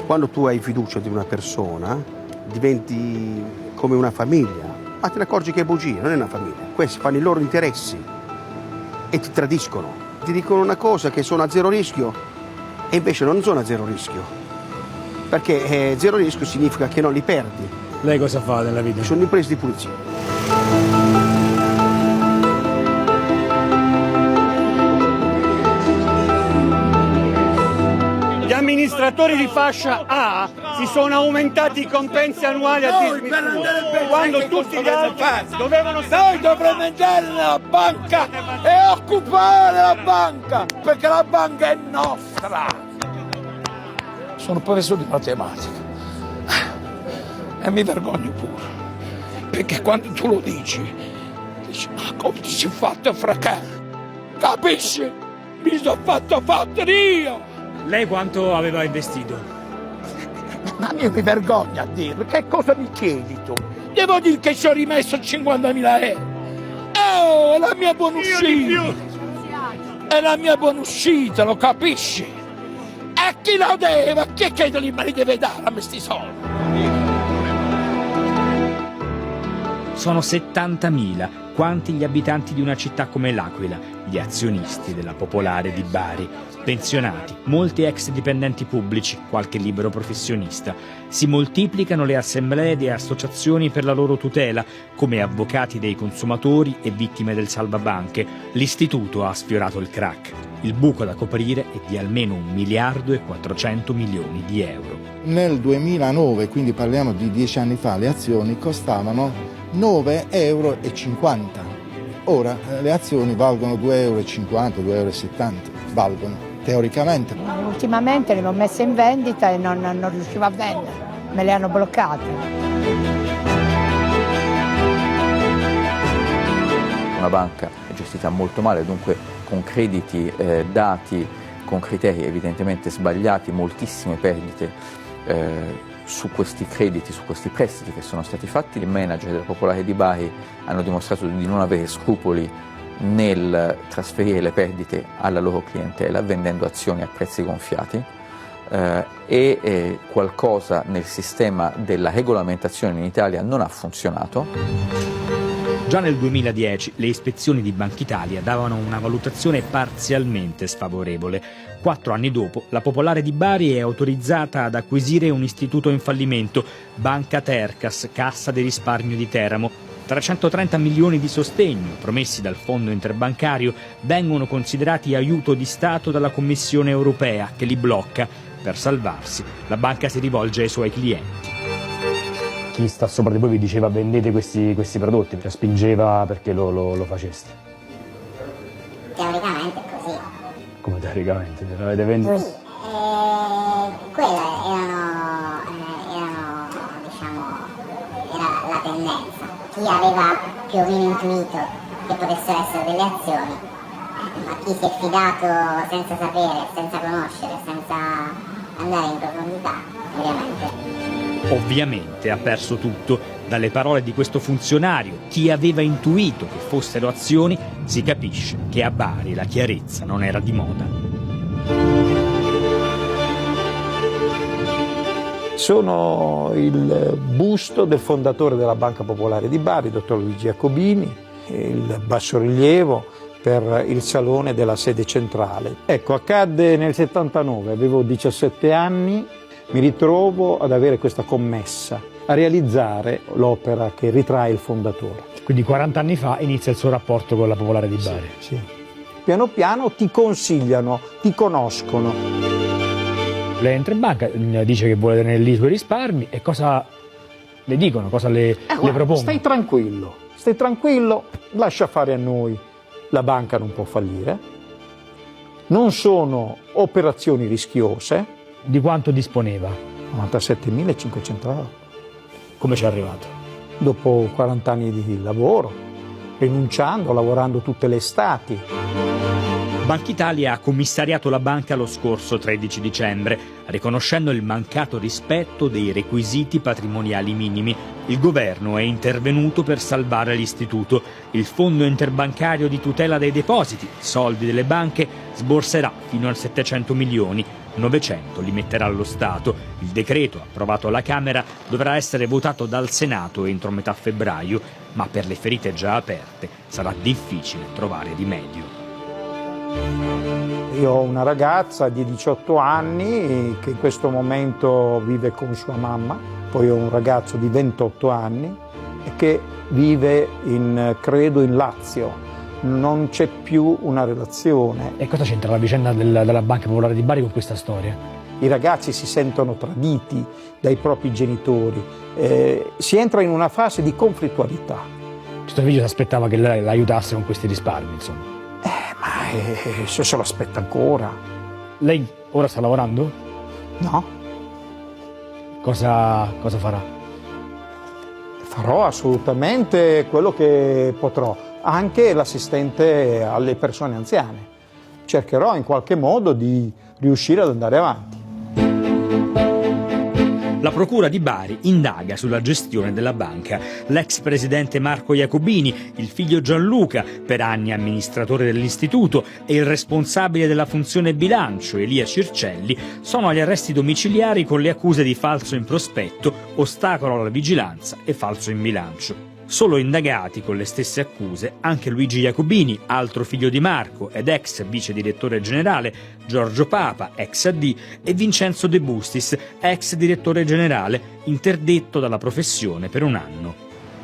Quando tu hai fiducia di una persona, diventi come una famiglia, ma te ne accorgi che è bugia, non è una famiglia. Questi fanno i loro interessi e ti tradiscono. Ti dicono una cosa che sono a zero rischio e invece non sono a zero rischio. Perché zero rischio significa che non li perdi. Lei cosa fa nella vita? Sono imprese di pulizia. Gli amministratori di fascia A si sono aumentati i compensi annuali a dismisura, quando tutti gli altri dovevano stare. Noi dovremmo andare nella banca e occupare la banca, perché la banca è nostra. Sono professore di matematica e mi vergogno pure, perché quando tu lo dici ma come ti sei fatto fracare? Capisci? Mi sono fatto fattere io! Lei quanto aveva investito? Ma io mi vergogno a dirlo, che cosa mi chiedi tu? Devo dire che ci ho rimesso 50.000 euro. Oh, è la mia buona uscita! È la mia buona uscita, lo capisci? E chi lo deve? Chi è che me li deve dare a me sti soldi? Sono 70.000, quanti gli abitanti di una città come l'Aquila, gli azionisti della Popolare di Bari, pensionati, molti ex dipendenti pubblici, qualche libero professionista. Si moltiplicano le assemblee di associazioni per la loro tutela, come avvocati dei consumatori e vittime del salvabanche. L'istituto ha sfiorato il crack. Il buco da coprire è di almeno 1 miliardo e 400 milioni di euro. Nel 2009, quindi parliamo di 10 anni fa, le azioni costavano 9,50 euro. Ora le azioni valgono 2,50 euro, 2,70 euro, valgono teoricamente. Ultimamente le ho messe in vendita e non riuscivo a vendere, me le hanno bloccate. Una banca è gestita molto male, dunque con crediti dati con criteri evidentemente sbagliati, moltissime perdite su questi crediti, su questi prestiti che sono stati fatti. I manager della Popolare di Bari hanno dimostrato di non avere scrupoli nel trasferire le perdite alla loro clientela vendendo azioni a prezzi gonfiati e qualcosa nel sistema della regolamentazione in Italia non ha funzionato. Già nel 2010 le ispezioni di Bankitalia davano una valutazione parzialmente sfavorevole. 4 anni dopo, la Popolare di Bari è autorizzata ad acquisire un istituto in fallimento, Banca Tercas, Cassa di risparmio di Teramo. 330 milioni di sostegno promessi dal fondo interbancario vengono considerati aiuto di Stato dalla Commissione europea, che li blocca. Per salvarsi, la banca si rivolge ai suoi clienti. Chi sta sopra di voi vi diceva vendete questi prodotti, cioè spingeva perché lo faceste? Teoricamente è così. Come teoricamente? L'avete venduto? Sì, quella era la tendenza. Chi aveva più o meno intuito che potessero essere delle azioni, ma chi si è fidato senza sapere, senza conoscere, senza andare in profondità, Ovviamente ha perso tutto. Dalle parole di questo funzionario, chi aveva intuito che fossero azioni, si capisce che a Bari la chiarezza non era di moda. Sono il busto del fondatore della Banca Popolare di Bari, dottor Luigi Jacobini, il bassorilievo per il salone della sede centrale. Ecco, accadde nel 79, avevo 17 anni, mi ritrovo ad avere questa commessa, a realizzare l'opera che ritrae il fondatore. Quindi 40 anni fa inizia il suo rapporto con la Popolare di Bari. Sì. Piano piano ti consigliano, ti conoscono. Lei entra in banca, dice che vuole tenere lì i suoi risparmi e cosa le dicono, cosa le propongono? Stai tranquillo, lascia fare a noi. La banca non può fallire, non sono operazioni rischiose. Di quanto disponeva? 97.500 euro. Come ci è arrivato? Dopo 40 anni di lavoro, rinunciando, lavorando tutte le estati. Banca Italia ha commissariato la banca lo scorso 13 dicembre, riconoscendo il mancato rispetto dei requisiti patrimoniali minimi. Il governo è intervenuto per salvare l'istituto. Il Fondo Interbancario di Tutela dei Depositi, soldi delle banche, sborserà fino a 700 milioni. 900 li metterà lo Stato. Il decreto, approvato alla Camera, dovrà essere votato dal Senato entro metà febbraio, ma per le ferite già aperte sarà difficile trovare rimedio. Io ho una ragazza di 18 anni che in questo momento vive con sua mamma, poi ho un ragazzo di 28 anni che vive credo in Lazio. Non c'è più una relazione. E cosa c'entra la vicenda della Banca Popolare di Bari con questa storia? I ragazzi si sentono traditi dai propri genitori, si entra in una fase di conflittualità. Questo figlio si aspettava che lei l'aiutasse con questi risparmi, insomma. Se lo aspetta ancora. Lei ora sta lavorando? No. Cosa farà? Farò assolutamente quello che potrò, anche l'assistente alle persone anziane. Cercherò in qualche modo di riuscire ad andare avanti. La Procura di Bari indaga sulla gestione della banca. L'ex presidente Marco Iacobini, il figlio Gianluca, per anni amministratore dell'istituto, e il responsabile della funzione bilancio, Elia Circelli, sono agli arresti domiciliari con le accuse di falso in prospetto, ostacolo alla vigilanza e falso in bilancio. Solo indagati con le stesse accuse anche Luigi Iacobini, altro figlio di Marco ed ex vice direttore generale, Giorgio Papa, ex AD, e Vincenzo De Bustis, ex direttore generale, interdetto dalla professione per un anno.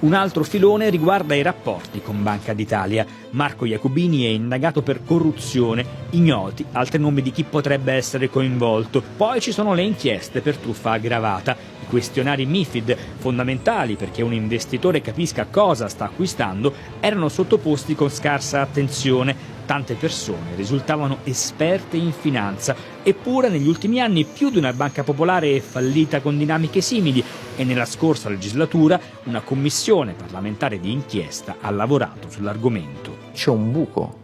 Un altro filone riguarda i rapporti con Banca d'Italia. Marco Iacobini è indagato per corruzione, ignoti altri nomi di chi potrebbe essere coinvolto. Poi ci sono le inchieste per truffa aggravata. I questionari MiFID, fondamentali perché un investitore capisca cosa sta acquistando, erano sottoposti con scarsa attenzione. Tante persone risultavano esperte in finanza, eppure negli ultimi anni più di una banca popolare è fallita con dinamiche simili e nella scorsa legislatura una commissione parlamentare di inchiesta ha lavorato sull'argomento. C'è un buco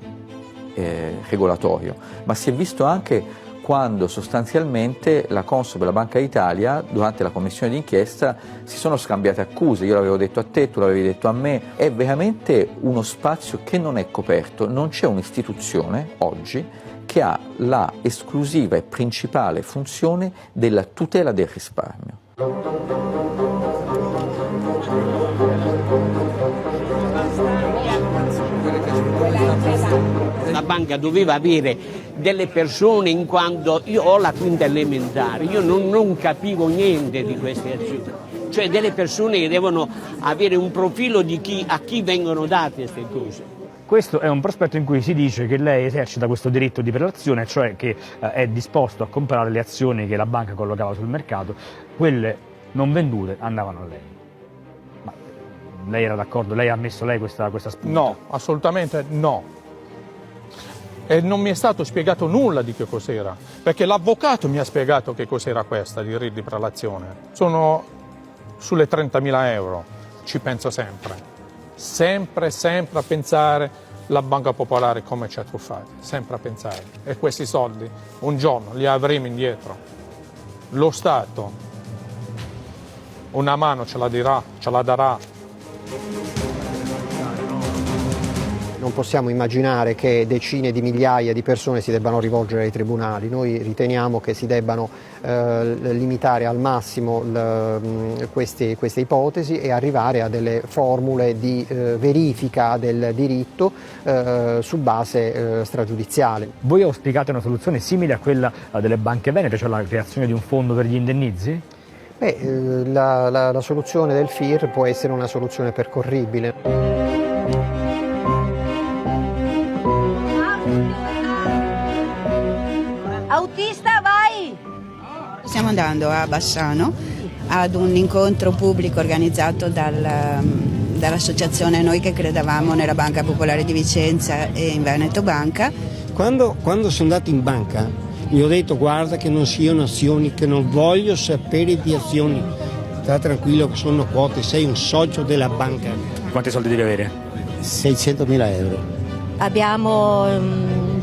regolatorio, ma si è visto anche quando sostanzialmente la Consob e la Banca d'Italia durante la commissione d'inchiesta si sono scambiate accuse. Io l'avevo detto a te, tu l'avevi detto a me. È veramente uno spazio che non è coperto. Non c'è un'istituzione oggi che ha la esclusiva e principale funzione della tutela del risparmio. La banca doveva avere delle persone, in quanto io ho la quinta elementare, io non capivo niente di queste azioni, cioè delle persone che devono avere un profilo di a chi vengono date queste cose. Questo è un prospetto in cui si dice che lei esercita questo diritto di prelazione, cioè che è disposto a comprare le azioni che la banca collocava sul mercato, quelle non vendute andavano a lei. Ma lei era d'accordo? Lei ha ammesso questa spunta? No, assolutamente no. E non mi è stato spiegato nulla di che cos'era, perché l'avvocato mi ha spiegato che cos'era questa di prelazione. Sono sulle 30.000 euro, ci penso sempre a pensare la Banca Popolare come ci ha truffati, sempre a pensare. E questi soldi un giorno li avremo indietro. Lo Stato una mano ce la darà. Non possiamo immaginare che decine di migliaia di persone si debbano rivolgere ai tribunali. Noi riteniamo che si debbano limitare al massimo queste ipotesi e arrivare a delle formule di verifica del diritto su base stragiudiziale. Voi auspicate una soluzione simile a quella delle banche venete, cioè la creazione di un fondo per gli indennizi? La soluzione del FIR può essere una soluzione percorribile. Autista, vai! Stiamo andando a Bassano ad un incontro pubblico organizzato dall'associazione Noi che credevamo nella Banca Popolare di Vicenza e in Veneto Banca. Quando sono andato in banca gli ho detto guarda che non siano azioni, che non voglio sapere di azioni, sta tranquillo che sono quote, sei un socio della banca. Quanti soldi devi avere? 600.000 euro. Abbiamo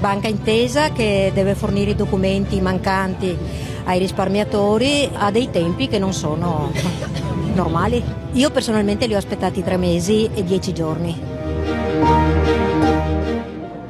Banca Intesa che deve fornire i documenti mancanti ai risparmiatori a dei tempi che non sono normali. Io personalmente li ho aspettati 3 mesi e 10 giorni.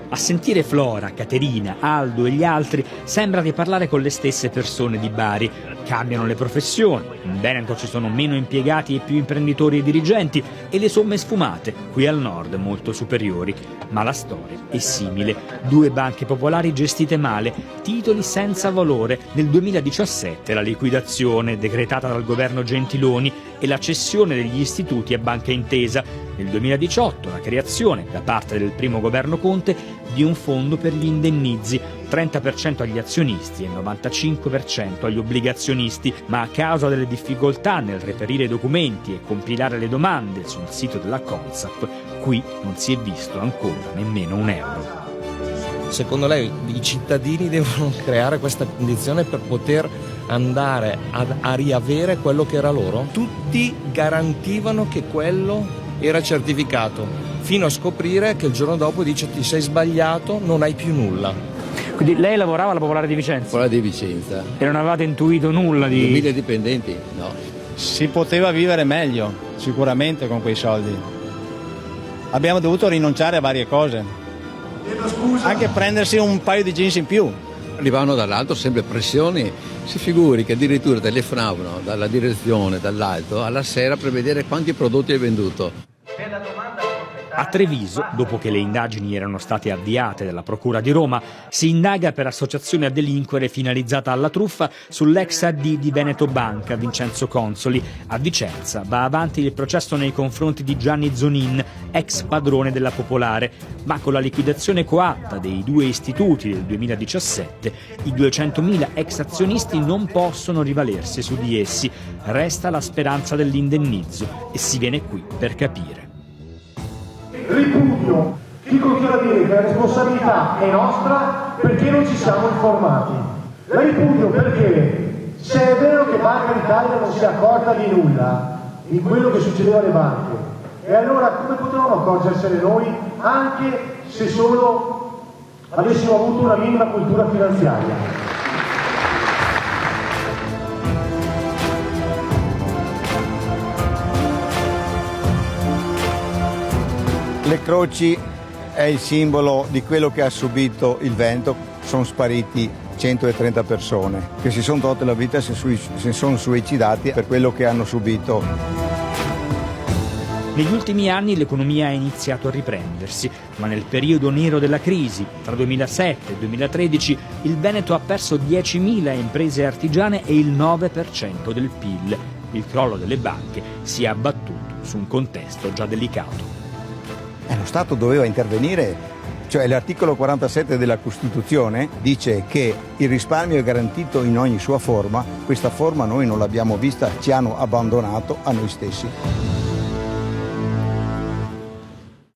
A sentire Flora, Caterina, Aldo e gli altri sembra di parlare con le stesse persone di Bari. Cambiano le professioni, in Veneto ci sono meno impiegati e più imprenditori e dirigenti e le somme sfumate, qui al nord molto superiori. Ma la storia è simile. 2 banche popolari gestite male, titoli senza valore. Nel 2017 la liquidazione decretata dal governo Gentiloni e la cessione degli istituti a Banca Intesa. Nel 2018 la creazione, da parte del primo governo Conte, di un fondo per gli indennizi, 30% agli azionisti e 95% agli obbligazionisti, ma a causa delle difficoltà nel reperire documenti e compilare le domande sul sito della Consap, qui non si è visto ancora nemmeno un euro. Secondo lei i cittadini devono creare questa condizione per poter andare a riavere quello che era loro? Tutti garantivano che quello era certificato, fino a scoprire che il giorno dopo dice ti sei sbagliato, non hai più nulla. Quindi lei lavorava alla Popolare di Vicenza? Popolare di Vicenza. E non avevate intuito nulla di... 2000 dipendenti? No. Si poteva vivere meglio, sicuramente, con quei soldi. Abbiamo dovuto rinunciare a varie cose. Anche prendersi un paio di jeans in più. Arrivavano dall'alto sempre pressioni, si figuri che addirittura telefonavano dalla direzione, dall'alto, alla sera per vedere quanti prodotti hai venduto. A Treviso, dopo che le indagini erano state avviate dalla Procura di Roma, si indaga per associazione a delinquere finalizzata alla truffa sull'ex AD di Veneto Banca, Vincenzo Consoli. A Vicenza va avanti il processo nei confronti di Gianni Zonin, ex padrone della Popolare, ma con la liquidazione coatta dei 2 istituti del 2017, i 200.000 ex azionisti non possono rivalersi su di essi. Resta la speranza dell'indennizzo e si viene qui per capire. Ripudio chi continua a dire che la responsabilità è nostra perché non ci siamo informati. La ripudio perché se è vero che Banca d'Italia non si è accorta di nulla di quello che succedeva alle banche, e allora come potevamo accorgersene noi anche se solo avessimo avuto una minima cultura finanziaria? Le croci è il simbolo di quello che ha subito il Veneto, sono spariti 130 persone che si sono tolte la vita, si sono suicidati per quello che hanno subito. Negli ultimi anni l'economia ha iniziato a riprendersi, ma nel periodo nero della crisi, tra 2007 e 2013, il Veneto ha perso 10.000 imprese artigiane e il 9% del PIL. Il crollo delle banche si è abbattuto su un contesto già delicato. Lo Stato doveva intervenire, cioè l'articolo 47 della Costituzione dice che il risparmio è garantito in ogni sua forma, questa forma noi non l'abbiamo vista, ci hanno abbandonato a noi stessi.